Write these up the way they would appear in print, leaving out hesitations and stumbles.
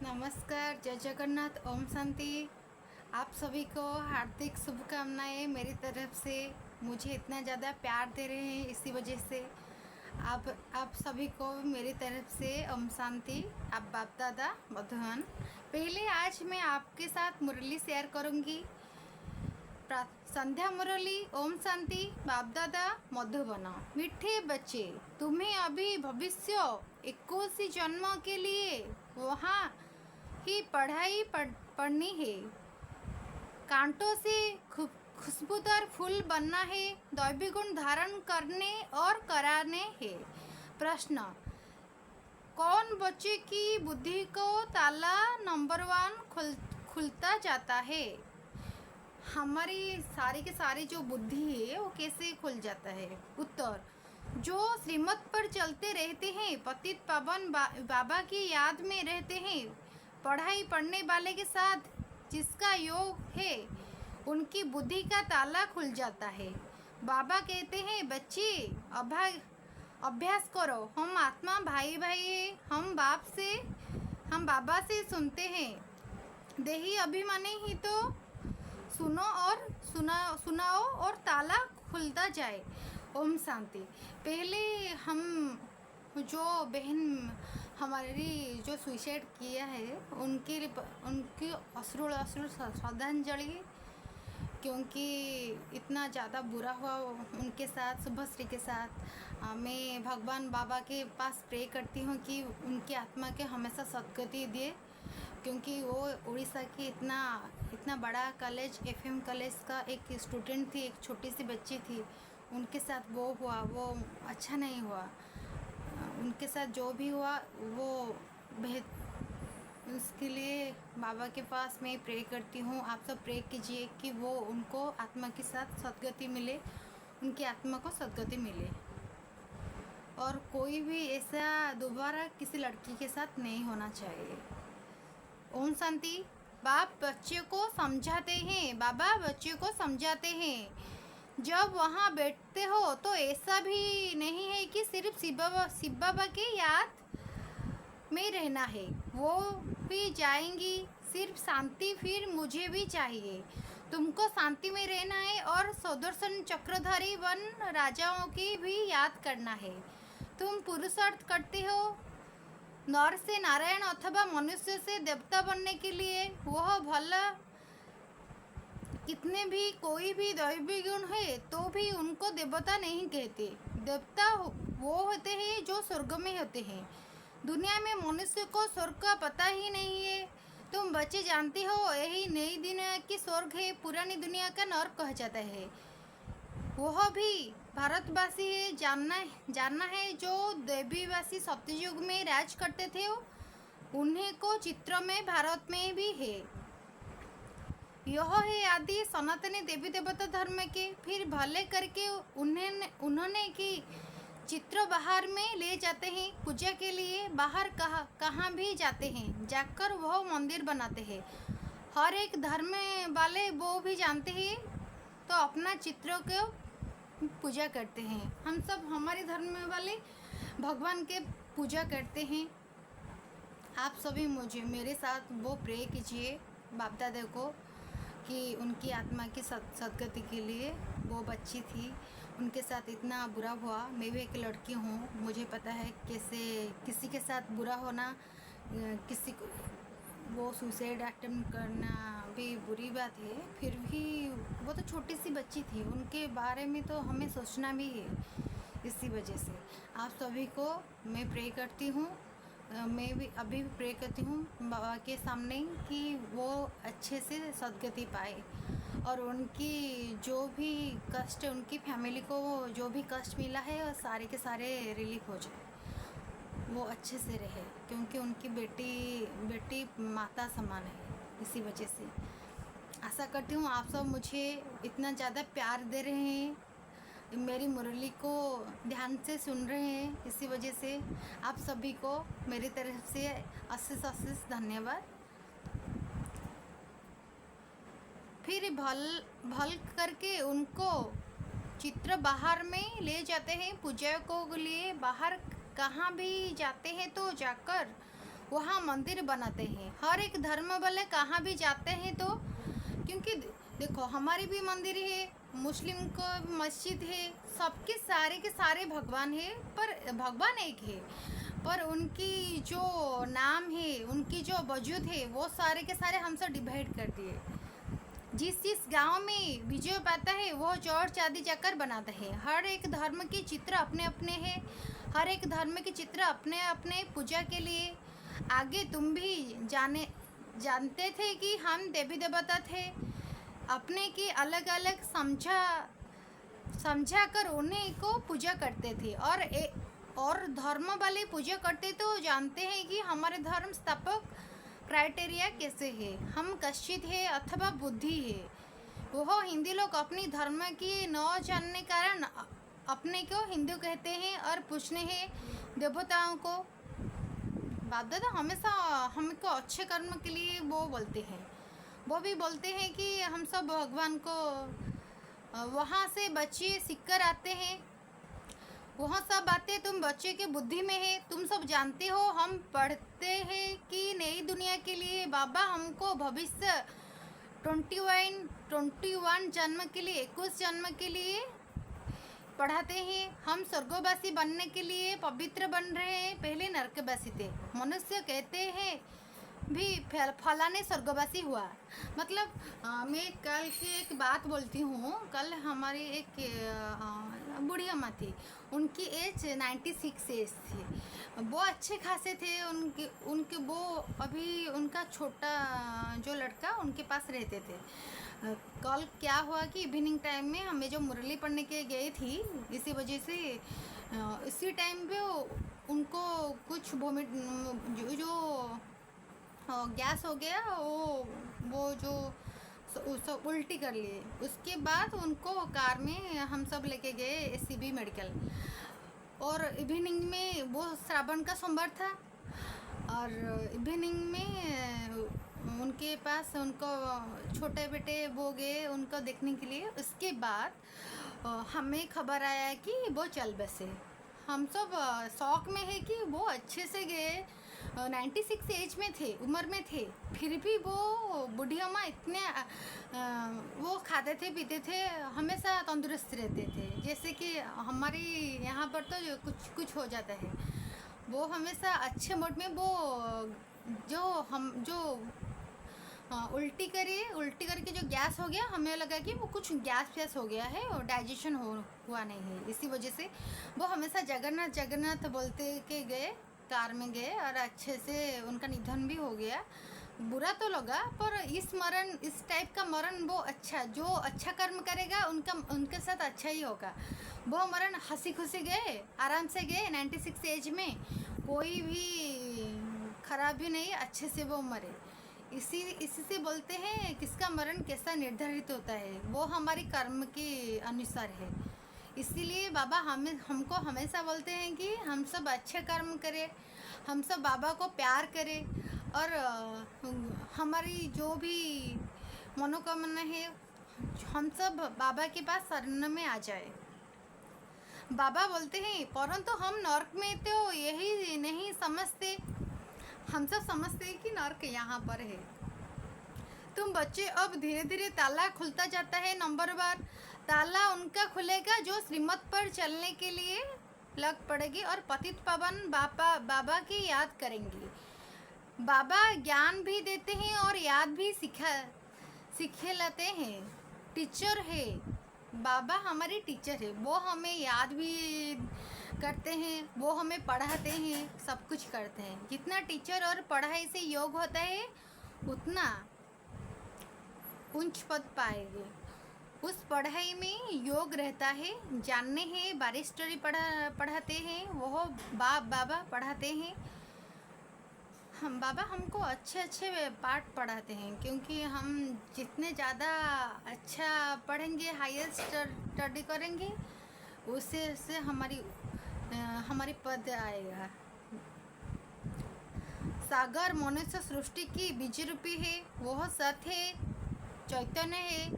नमस्कार, जय जगन्नाथ, ओम शांति। आप सभी को हार्दिक शुभकामनाएं मेरी तरफ से। मुझे इतना ज़्यादा प्यार दे रहे हैं, इसी वजह से आप सभी को मेरी तरफ से ओम शांति। आप बाप दादा मधुबन। पहले आज मैं आपके साथ मुरली शेयर करूंगी। संध्या मुरली। ओम शांति। बाप दादा मधुबन। मीठे बच्चे, तुम्हें अभी भविष्य 21 जन्म के लिए वहाँ ही पढ़नी है। कांटों से खुशबूदार फूल बनना है, दैवी गुण धारण करने और कराने हैं। प्रश्न: कौन बच्चे की बुद्धि को ताला नंबर 1 खुलता जाता है? हमारी सारी के सारी जो बुद्धि है वो कैसे खुल जाता है? उत्तर: जो श्रीमत पर चलते रहते हैं, पतित पावन बाबा की याद में रहते हैं, पढ़ाई पढ़ने वाले के साथ जिसका योग है, उनकी बुद्धि का ताला खुल जाता है। बाबा कहते हैं, बच्चे अभ्यास करो। हम आत्मा भाई भाई है। हम बाबा से सुनते हैं। देही अभिमानी ही तो सुनाओ और ताला खुलता जाए। ओम शांति। पहले हम जो बहन हमारी जो सुसाइड किया है उनकी अश्रुल श्रद्धांजलि, क्योंकि इतना ज़्यादा बुरा हुआ उनके साथ, शुभश्री के साथ। मैं भगवान बाबा के पास प्रे करती हूँ कि उनकी आत्मा के हमेशा सद्गति दे, क्योंकि वो उड़ीसा की इतना बड़ा कॉलेज, एफएम कॉलेज का एक स्टूडेंट थी, एक छोटी सी बच्ची थी। उनके साथ वो हुआ, वो अच्छा नहीं हुआ। उनके साथ जो भी हुआ वो उसके लिए बाबा के पास मैं प्रे करती हूँ। आप सब प्रे कीजिए कि वो उनको आत्मा के साथ सद्गति मिले, उनकी आत्मा को सद्गति मिले। और कोई भी ऐसा दोबारा किसी लड़की के साथ नहीं होना चाहिए। ओम शांति। बाप बच्चे को समझाते हैं, बाबा बच्चे को समझाते हैं, जब वहाँ बैठते हो तो ऐसा भी नहीं है कि सिर्फ शिव बाबा की याद में रहना है, वो भी जाएंगी। सिर्फ शांति फिर मुझे भी चाहिए। तुमको शांति में रहना है और सुदर्शन चक्रधारी वन राजाओं की भी याद करना है। तुम पुरुषार्थ करते हो नर से नारायण अथवा मनुष्य से देवता बनने के लिए। वह भला कितने भी कोई भी दैवी गुण है तो भी उनको देवता नहीं कहते। देवता वो होते हैं जो स्वर्ग में होते हैं। दुनिया में मनुष्य को स्वर्ग का पता ही नहीं है। तुम बच्चे जानते हो, यही नई दुनिया की स्वर्ग है, पुरानी दुनिया का नर्क कहा जाता है। वह भी भारतवासी है। जानना है जो देवीवासी सत्ययुग में राज करते थे, उन्हें को चित्र में भारत में भी है। यह है आदि सनातनी देवी देवता धर्म के। फिर भले करके उन्होंने की चित्र बाहर में ले जाते हैं पूजा के लिए। बाहर कहाँ भी जाते हैं, जाकर वह मंदिर बनाते हैं। हर एक धर्म वाले वो भी जानते हैं तो अपना चित्रों को पूजा करते हैं। हम सब हमारे धर्म वाले भगवान के पूजा करते हैं। आप सभी मेरे साथ वो प्रे कीजिए बाप दादा को कि उनकी आत्मा की सद्गति के लिए। वो बच्ची थी, उनके साथ इतना बुरा हुआ। मैं भी एक लड़की हूँ, मुझे पता है कैसे किसी के साथ बुरा होना, किसी को वो सुसाइड अटेम्प्ट करना भी बुरी बात है। फिर भी वो तो छोटी सी बच्ची थी, उनके बारे में तो हमें सोचना भी है। इसी वजह से आप सभी को मैं प्रे करती हूँ। मैं भी अभी भी प्रे करती हूँ बाबा के सामने कि वो अच्छे से सद्गति पाए और उनकी जो भी कष्ट, उनकी फैमिली को जो भी कष्ट मिला है वो सारे के सारे रिलीफ हो जाए, वो अच्छे से रहे, क्योंकि उनकी बेटी माता समान है। इसी वजह से आशा करती हूँ आप सब मुझे इतना ज़्यादा प्यार दे रहे हैं, मेरी मुरली को ध्यान से सुन रहे हैं। इसी वजह से आप सभी को मेरी तरफ से अशेष धन्यवाद। फिर भल करके उनको चित्र बाहर में ले जाते हैं पूजा को लिए। बाहर कहाँ भी जाते हैं तो जाकर वहाँ मंदिर बनाते हैं। हर एक धर्म वाले कहाँ भी जाते हैं तो, क्योंकि देखो हमारी भी मंदिर है, मुस्लिम को मस्जिद है, सबके सारे के सारे भगवान है, पर भगवान एक है, पर उनकी जो नाम है, उनकी जो वजूद है, वो सारे के सारे हमसे डिवाइड कर दिए। जिस जिस गांव में विजय पाता है वो चौड़ चांदी जाकर बनाता है। हर एक धर्म के चित्र अपने अपने हैं, हर एक धर्म के चित्र अपने अपने पूजा के लिए। आगे तुम भी जानते थे कि हम देवी देवता थे, अपने की अलग अलग समझा कर उन्हीं को पूजा करते थे। और धर्म वाले पूजा करते तो जानते हैं कि हमारे धर्म स्थापक क्राइटेरिया कैसे है, हम कश्चित है अथवा बुद्धि है। वह हिंदी लोग अपनी धर्म की न जानने कारण अपने को हिंदू कहते हैं और पूछने हैं देवताओं को। बाप दादा हमेशा हमको अच्छे कर्म के लिए वो बोलते हैं, वो भी बोलते हैं कि हम सब भगवान को वहाँ से बच्चे सीख कर आते हैं, वहाँ सब बातें तुम बच्चे के बुद्धि में है, तुम सब जानते हो। हम पढ़ते हैं कि नई दुनिया के लिए बाबा हमको भविष्य 21 जन्म के लिए, 21 जन्म के लिए पढ़ाते हैं। हम स्वर्गवासी बनने के लिए पवित्र बन रहे हैं, पहले नरकवासी थे। मनुष्य कहते हैं भी फलाने स्वर्गवासी हुआ। मतलब मैं कल की एक बात बोलती हूँ। कल हमारी एक बूढ़ी अम्मा थी, उनकी एज 96 एज थी, वो अच्छे खासे थे। उनके वो अभी उनका छोटा जो लड़का उनके पास रहते थे। कल क्या हुआ कि इवनिंग टाइम में हमें जो मुरली पढ़ने के गई थी, इसी वजह से इसी टाइम पे उनको कुछ वोमिट जो गैस हो गया, वो जो उल्टी कर लिए। उसके बाद उनको कार में हम सब लेके गए एसीबी मेडिकल। और इवनिंग में वो श्रावण का सोमवार था, और इवनिंग में उनके पास उनको छोटे बेटे वो गए उनको देखने के लिए। उसके बाद हमें खबर आया कि वो चल बसे। हम सब शौक में है कि वो अच्छे से गए, 96 एज में थे, उम्र में थे, फिर भी वो बूढ़ी अम्मा इतने वो खाते थे पीते थे, हमेशा तंदुरुस्त रहते थे। जैसे कि हमारी यहाँ पर तो कुछ हो जाता है, वो हमेशा अच्छे मूड में। वो जो उल्टी करके जो गैस हो गया, हमें लगा कि वो कुछ गैस हो गया है और डाइजेशन हुआ नहीं है, इसी वजह से वो हमेशा जगन्नाथ बोलते के गए, कार में गए, और अच्छे से उनका निधन भी हो गया। बुरा तो लगा, पर इस टाइप का मरण वो अच्छा, जो अच्छा कर्म करेगा उनके साथ अच्छा ही होगा। वो मरण हंसी खुशी गए, आराम से गए, 96 एज में कोई भी खराबी नहीं, अच्छे से वो मरे। इसी से बोलते हैं किसका मरण कैसा निर्धारित होता है, वो हमारी कर्म के अनुसार है। इसीलिए बाबा हमको हमेशा बोलते हैं कि हम सब अच्छे कर्म करें, हम सब बाबा को प्यार करें, और हमारी जो भी मनोकामना है हम सब बाबा के पास शरण में आ जाए। बाबा बोलते हैं परंतु हम नर्क में तो यही नहीं समझते, हम सब समझते हैं कि नर्क यहाँ पर है। तुम बच्चे, अब धीरे धीरे ताला खुलता जाता है, नंबर बार ताला उनका खुलेगा जो श्रीमत पर चलने के लिए लग पड़ेगी और पतित पावन बाबा की याद करेंगी। बाबा ज्ञान भी देते हैं और याद भी सिखलाते हैं, टीचर है बाबा, हमारे टीचर है। वो हमें याद भी करते हैं, वो हमें पढ़ाते हैं, सब कुछ करते हैं। जितना टीचर और पढ़ाई से योग होता है उतना उच्च पद पाएंगे। उस पढ़ाई में योग रहता है, जानने हैं, बारिस्टरी पढ़ाते हैं, वो बाबा पढ़ाते हैं। हम बाबा हमको अच्छे पाठ पढ़ाते हैं, क्योंकि हम जितने ज़्यादा अच्छा पढ़ेंगे, हायर स्टडी करेंगे, उससे हमारी पद आएगा। सागर मनुष्य सृष्टि की बीज रूपी है, वह सत्य है, चैतन्य है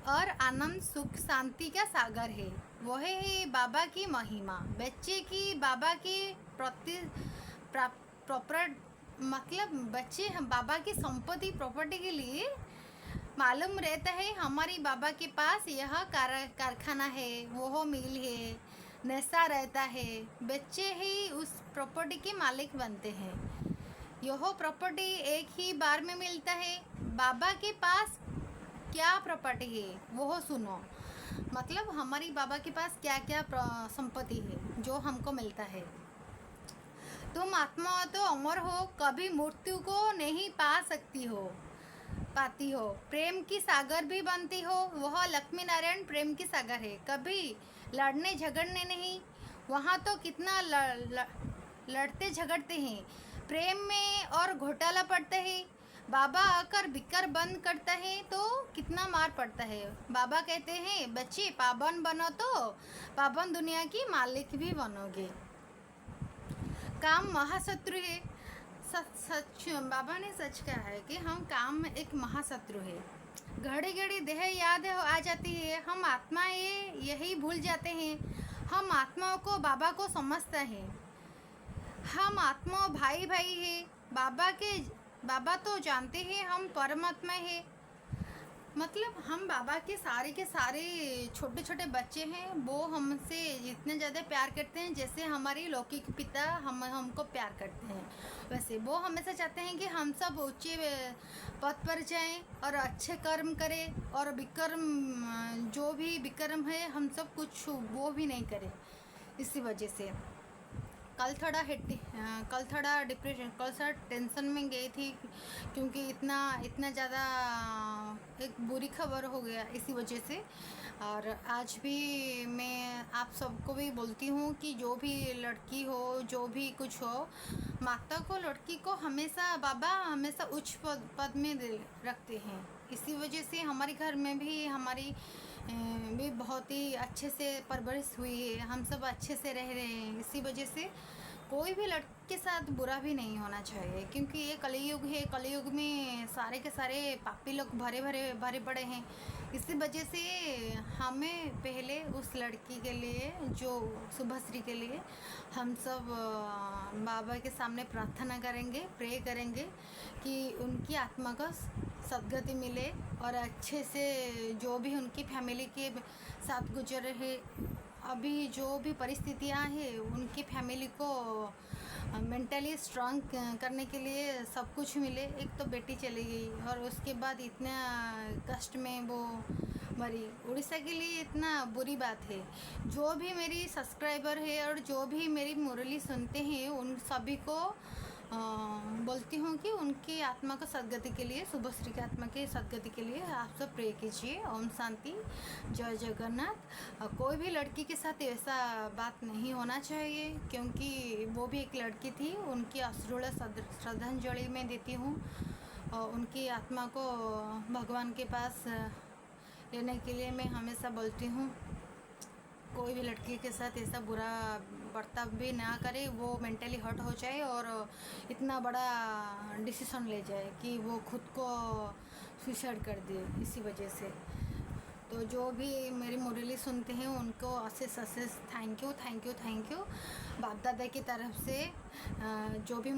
और आनंद सुख शांति का सागर है। वह है बाबा की महिमा। बच्चे की बाबा की प्रॉपर मतलब बच्चे हम बाबा की संपत्ति प्रॉपर्टी के लिए मालूम रहता है हमारी बाबा के पास यह कारखाना है, वो मिल है, नशा रहता है। बच्चे ही उस प्रॉपर्टी के मालिक बनते हैं। यह प्रॉपर्टी एक ही बार में मिलता है। बाबा के पास क्या प्रॉपर्टी है वो सुनो। मतलब हमारी बाबा के पास क्या क्या संपत्ति है जो हमको मिलता है। तुम आत्मा तो अमर हो, कभी मृत्यु को नहीं पाती हो, प्रेम की सागर भी बनती हो। वह लक्ष्मी नारायण प्रेम की सागर है, कभी लड़ने झगड़ने नहीं। वहाँ तो कितना लड़ते झगड़ते हैं प्रेम में और घोटाला पड़ता है। बाबा आकर बिकर बंद करता है तो कितना मार पड़ता है। बाबा कहते हैं बच्चे पाबंद बनो तो पाबंद दुनिया की मालिक भी बनोगे। काम महाशत्रु है। सच बाबा ने सच कहा है कि हम काम एक महाशत्रु है। घड़ी घड़ी देह याद आ जाती है, हम आत्मा यही भूल जाते हैं। हम आत्माओं को बाबा को समझते हैं। हम आत्मा भाई भाई है। बाबा तो जानते हैं हम परमात्मा है। मतलब हम बाबा के सारे छोटे छोटे बच्चे हैं। वो हमसे इतने ज़्यादा प्यार करते हैं जैसे हमारे लौकिक पिता हमको प्यार करते हैं। वैसे वो हमेशा चाहते हैं कि हम सब ऊंचे पद पर जाएं और अच्छे कर्म करें, और विकर्म जो भी विकर्म है हम सब कुछ वो भी नहीं करें। इसी वजह से कल थोड़ा डिप्रेशन, कल थोड़ा टेंशन में गई थी क्योंकि इतना ज़्यादा एक बुरी खबर हो गया इसी वजह से। और आज भी मैं आप सबको भी बोलती हूँ कि जो भी लड़की हो, जो भी कुछ हो, माता को लड़की को बाबा हमेशा उच्च पद में रखते हैं। इसी वजह से हमारे घर में भी हमारी भी बहुत ही अच्छे से परवरिश हुई है। हम सब अच्छे से रह रहे हैं। इसी वजह से कोई भी लड़के के साथ बुरा भी नहीं होना चाहिए, क्योंकि ये कलयुग है। कलयुग में सारे के सारे पापी लोग भरे पड़े हैं। इसी वजह से हमें पहले उस लड़की के लिए, जो शुभश्री के लिए, हम सब बाबा के सामने प्रार्थना करेंगे, प्रे करेंगे कि उनकी आत्मा को सद्गति मिले और अच्छे से जो भी उनकी फैमिली के साथ गुजर रहे, अभी जो भी परिस्थितियाँ हैं, उनकी फैमिली को मेंटली स्ट्रांग करने के लिए सब कुछ मिले। एक तो बेटी चली गई और उसके बाद इतना कष्ट में वो मरी। उड़ीसा के लिए इतना बुरी बात है। जो भी मेरी सब्सक्राइबर है और जो भी मेरी मुरली सुनते हैं, उन सभी को बोलती हूँ कि उनकी आत्मा को सद्गति के लिए, शुभश्री की आत्मा की सद्गति के लिए आप सब प्रे कीजिए। ओम शांति, जय जगन्नाथ। कोई भी लड़की के साथ ऐसा बात नहीं होना चाहिए, क्योंकि वो भी एक लड़की थी। उनकी अश्रुल श्रद्धांजलि मैं देती हूँ और उनकी आत्मा को भगवान के पास लेने के लिए मैं हमेशा बोलती हूँ कोई भी लड़की के साथ ऐसा बुरा बर्ताव भी ना करे, वो मेंटली हर्ट हो जाए और इतना बड़ा डिसीजन ले जाए कि वो खुद को सुसाइड कर दे। इसी वजह से तो जो भी मेरी मुरली सुनते हैं उनको अशेष थैंक यू बाप दादा की तरफ से। जो भी